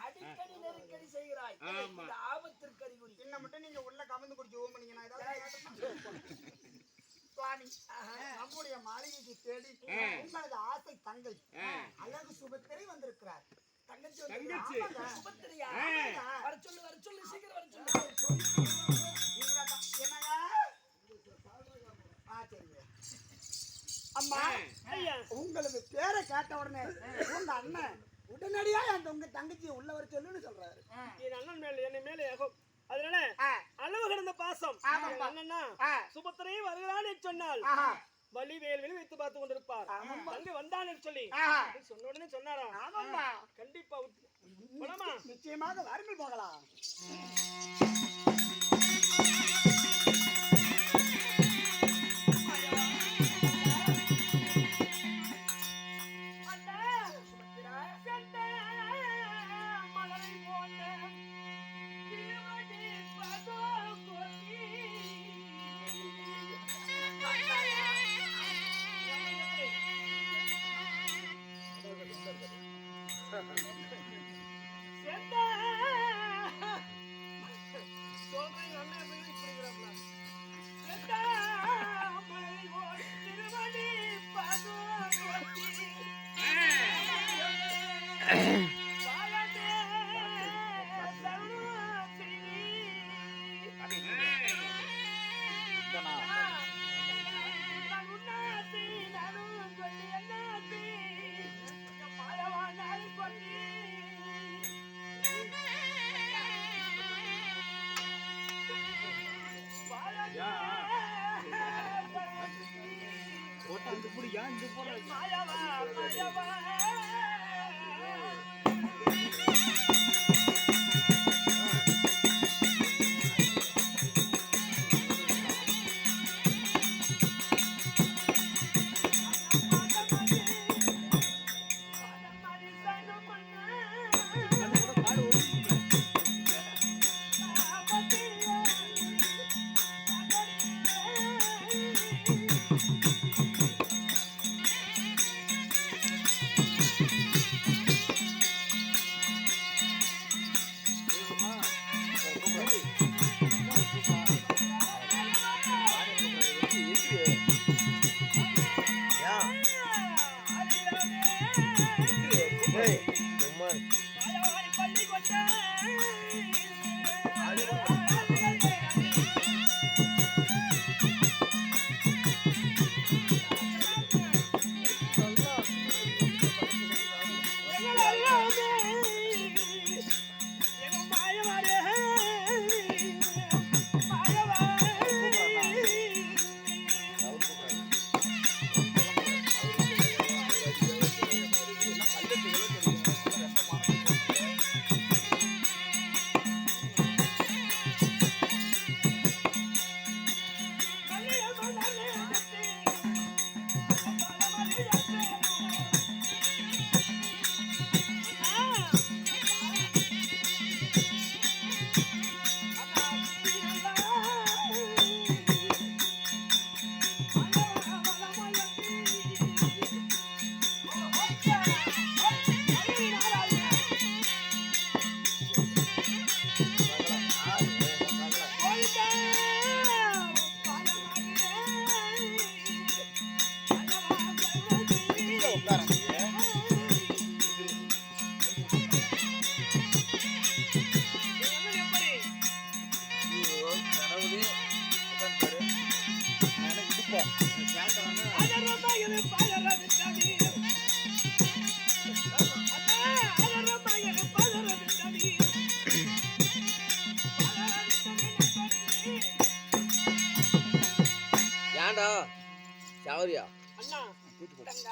அடிக்கடி நெருக்கடி செய்கிறாய். இந்த ஆபத்திற்கு அறிகுறி. என்ன மட்டும் நீங்க உள்ள கமந்து குடிச்சு ஓம் பண்ணீங்கன்னா நம்முடைய மாளிகைக்கு தேடி உங்களது ஆசை தங்கை அழகு சுபத்திரை வந்திருக்கிறார். தங்கச்சி சுபத்திரையா? வர சொல்லு சீக்கிரம் வர சொல்லு. என்னங்க? சரிங்க அம்மா, உங்களுக்கு பேரை கேட்ட உடனே உங்க அண்ணன் உடனடியா உங்க தங்கச்சியை உள்ள வர சொல்லுன்னு சொல்றாரு. என் அண்ணன் மேல என்ன மேல அதனால அளவு கிடந்த பாசம் அண்ணன்னா சுபத்திரையே வருகிறான்னு சொன்னால் வலி வேல் வைத்து பார்த்து கொண்டிருப்பார். தங்கை வந்தான்னு சொல்லி சொன்ன உடனே சொன்னாரா? கண்டிப்பா போலாமா? நிச்சயமாக வாருங்கள் போகலாம்.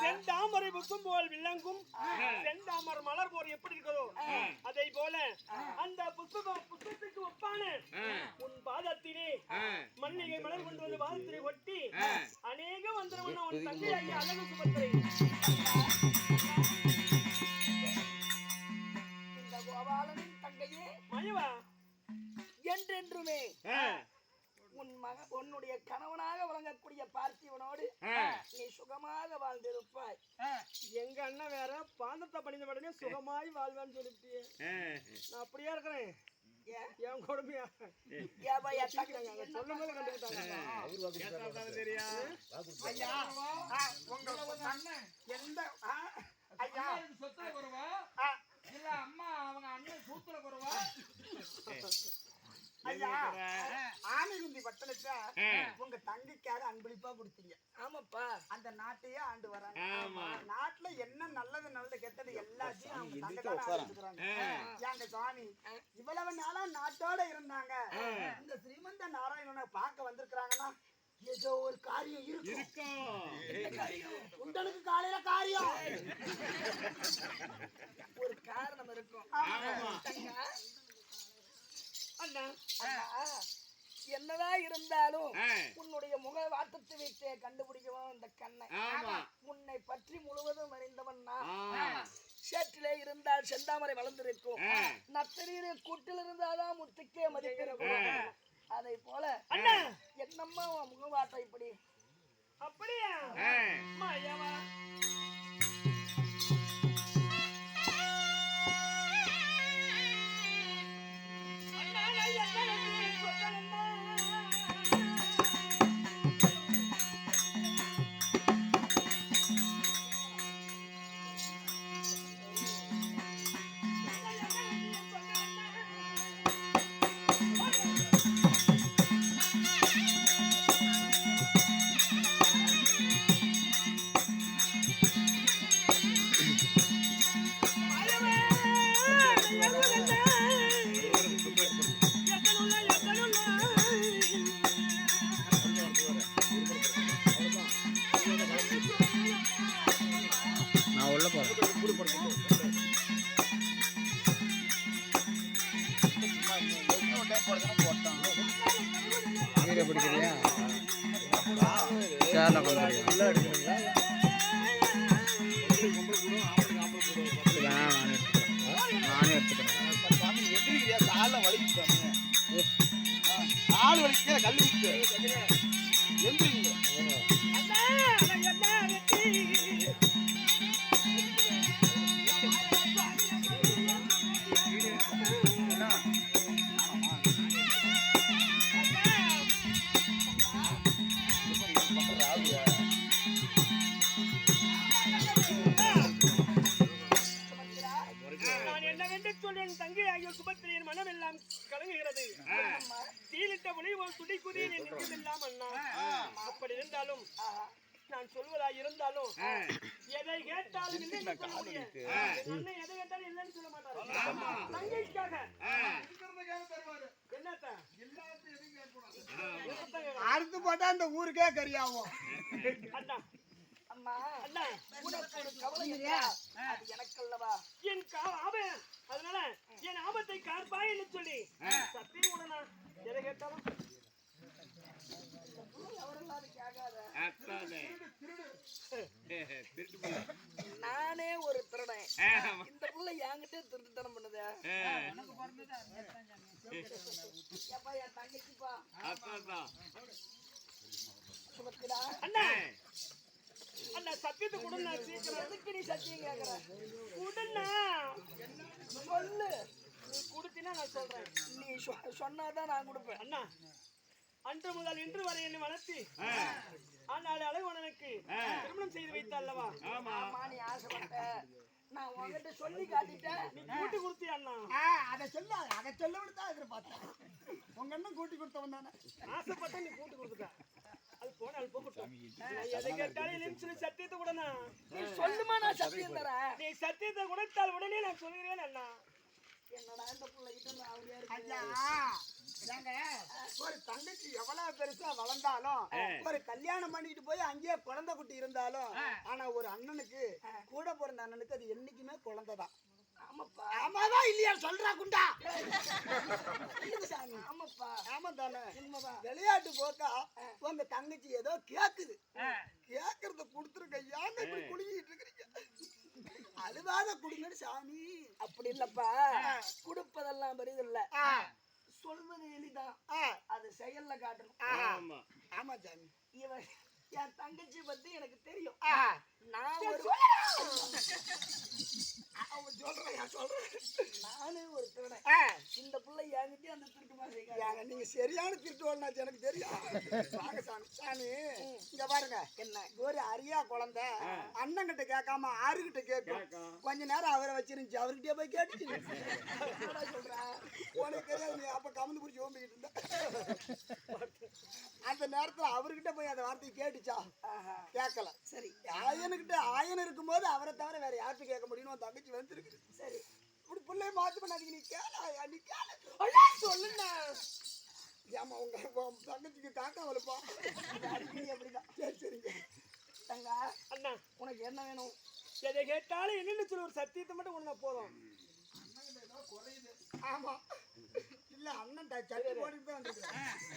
செந்தாமரை புஷ்பம் போல் விளங்கும் செந்தாமரை மலர் போர் எப்படி இருக்கிறதோ அதை போல அந்த புஷ்பத்துக்கு ஒப்பான உன் பாதத்திலே மல்லிகை மலர் கொண்டு வந்து பாதத்திலே ஒட்டி அநேக வந்திரவன உன் தங்கையாகிய அழகு சுபத்திரை இந்த கோபாலனின் தங்கையே மயவா என்றென்றுமே உன்னுடைய கணவனாக வழங்கக்கூடிய பார்த்திவனோடு நீ சுகமாக வாழ்ந்திருப்பாய். எங்க அண்ணன் வேற பாந்தத்தை பணிந்த உடனே சுகமாய் வாழ்வான்னு சொல்லிட்டு நான் அப்படியே இருக்கிறேன். என் கொடுமையா சொல்லும் போது கண்டுக்கிட்டாங்க. எந்த ஐயா சொத்துல குறவா இல்ல அம்மா அவங்க அண்ணன் சூத்துல குறவா? ஐயா ஆனைகுந்தி பட்டணத்தை உங்க தங்கைக்காக அன்பளிப்பா கொடுத்தீங்க. ஆமாப்பா, அந்த நாட்டையே ஆண்டு வராங்க. நாட்டுல என்ன நல்லது கெட்டது எல்லாத்தையும் அவங்க தங்கை எங்க சுவாமி இவ்வளவு நாளா நாட்டோட இருந்தாங்க. இந்த ஸ்ரீமந்த நாராயணனை பார்க்க வந்திருக்கிறாங்கன்னா ஏதோ ஒரு காரியம் இருக்கும். உண்டனுக்கு காலையில காரியம் ஒரு காரணம் இருக்கும். அண்ணா என்னதான் இருந்தாலும் உன்னுடைய முக வாட்டத்தை வைத்து கண்டுபிடிக்கவும் இந்த கண்ணை உன்னை பற்றி முழுவதும் அறிந்தவன் நான். சேற்றிலே இருந்தால் செந்தாமரை வளர்ந்திருக்கும், நத்தரியிலே கூட்டில் இருந்தாதான் முத்துக்கே மதிப்பிருக்கும். அதை போல என்னம்மா முகவாட்டை இப்படி அப்படியா மாயாவா? பிடிக்கிறியா சேர்ல கொஞ்சம் நானே எடுத்துக்கிறேன். எந்திரிக்கிறியா? கால வலிக்கு கால் வலிக்க கல் விட்டு எந்திரிங்க. தங்கை ஆகிய சுபத்திரியின் மனம் எல்லாம் கலங்குகிறது. தீலிட்ட மொழி துடி குதியில் நிற்கதெல்லாம் அண்ணா. அப்படி இருந்தாலும் நான் சொல்வதா இருந்தாலும் எதை கேட்டாலும் இல்லைன்னு சொல்ல முடியும். அண்ணன் எதை கேட்டாலும் இல்லைன்னு சொல்ல மாட்டாரு. தங்கைக்காக என்னத்த அறுத்து போட்டா இந்த ஊருக்கே கரியாகும். அண்ணா அம்மா அண்ணா உனக்கு ஒரு கவலை இல்லையா? அது எனக்கு அல்லவா என் அதனால என் ஆபத்தை காப்பாய் என்று சொல்லி சத்தியம் உடனா எதை கேட்டாலும் நானே ஒரு திருடன். இந்த புள்ள என்கிட்ட திருட்டுத்தனம் பண்ணுது. என் தங்கச்சிப்பா அண்ணா அண்ணா சத்தியத்தை கொடுங்க. சீக்கிரம் எதுக்கு நீ சத்தியம் கேக்குற? கொடுண்ணா சொல்லு. நீ கொடுத்தினா நான் சொல்றேன். நீ சொன்னாதான் நான் கொடுப்பேன். அண்ணா அன்று முதல் இன்று வரை என்னை வளர்த்தி ஆனால் அழகுவனனுக்கு திருமணம் செய்து வைத்த அல்லவா? ஆமா நீ ஆசைப்பட்ட. நான் உன்கிட்ட சொல்லி காட்டிட்டேன். நீ கூட்டி கொடுத்தியா அண்ணா? அதை சொல்ல விடுதான் எதிர்பார்த்தேன். உங்க அண்ணன் கூட்டி கொடுத்தவன் தானே. ஆசைப்பட்ட நீ கூட்டி கொடுத்துட்ட. அது போனால் போகட்டும். எதை கேட்டாலும் இல்லைன்னு சொல்லி சத்தியத்தை கூடனா நீ சொல்லுமா, நான் சத்தியம் தரேன். நீ சத்தியத்தை கொடுத்தால் உடனே நான் சொல்கிறேன் அண்ணா. என்னடா இந்த பிள்ளைகிட்ட ஒரு தங்கச்சி எவ்வளவு பெருசா வளர்ந்தாலும் ஒரு கல்யாணம் பண்ணிட்டு போய் அங்கேயே குழந்தை குட்டி இருந்தாலும் ஆனா ஒரு அண்ணனுக்கு கூட பிறந்த அண்ணனுக்கு அது என்னைக்குமே குழந்தைதான். ஆமாதான் இல்லையா சொல்றா குண்டா? ஆமாப்பா ஆமா தானே உண்மைதான். விளையாட்டு போக்கா உங்க தங்கச்சி ஏதோ கேக்குது, கேக்குறத குடுத்துருங்க. ஏங்க இப்படி குடுங்கிட்டு இருக்கிறீங்க? அழுவாத குடுங்கன்னு சாமி. அப்படி இல்லப்பா, குடுப்பதெல்லாம் பெரியது இல்ல, சொல்வது எளிதான் அது செயல்ல காட்டணும் ஆமா ஆமா சாமி இவன் என் தங்கச்சி பத்தி எனக்கு தெரியும் நான் ஒரு நானே ஒரு திருடன் இந்த பிள்ளை என்கிட்ட அந்த திருட்டுமா செய்ய நீங்க சரியான திருட்டு எனக்கு தெரியும் வாங்க சாமி சாமி இங்க பாருங்க என்ன ஒரு அரியா குழந்தை அண்ணன் கிட்ட கேட்காம ஆறுகிட்ட கேட்கும் கொஞ்ச நேரம் அவரை வச்சிருந்துச்சு அவர்கிட்டயே போய் கேட்டு சொல்றேன் உனக்கு தெரியாது நீ அப்ப கமந்து பிடிச்சி ஓம்பிக்கிட்டு இருந்த அந்த நேரத்துல அவர்கிட்ட போய் அந்த வார்த்தையை கேட்டுச்சா கேட்கல சரி ஆயன் இருக்கும்போது அவரை தவிர வேற யார்கிட்ட கேட்க முடியும் தங்கச்சி வந்துருக்கு சரி இப்படி பிள்ளைய மாத்து பண்ணாதீங்க நீ கேள நீ கேள சொல்லுங்க ஏமா உங்க தங்கச்சிக்கு காக்கா வலுப்பா அப்படிதான் சரி சரிங்க தங்க அண்ணா உனக்கு என்ன வேணும் எதை கேட்டாலும் என்னன்னு சொல்லி ஒரு சத்தியத்தை மட்டும் ஒண்ணு போதும் ஆமா இல்ல அண்ணன் சட்டி போட்டுட்டு தான் வந்துருக்கேன்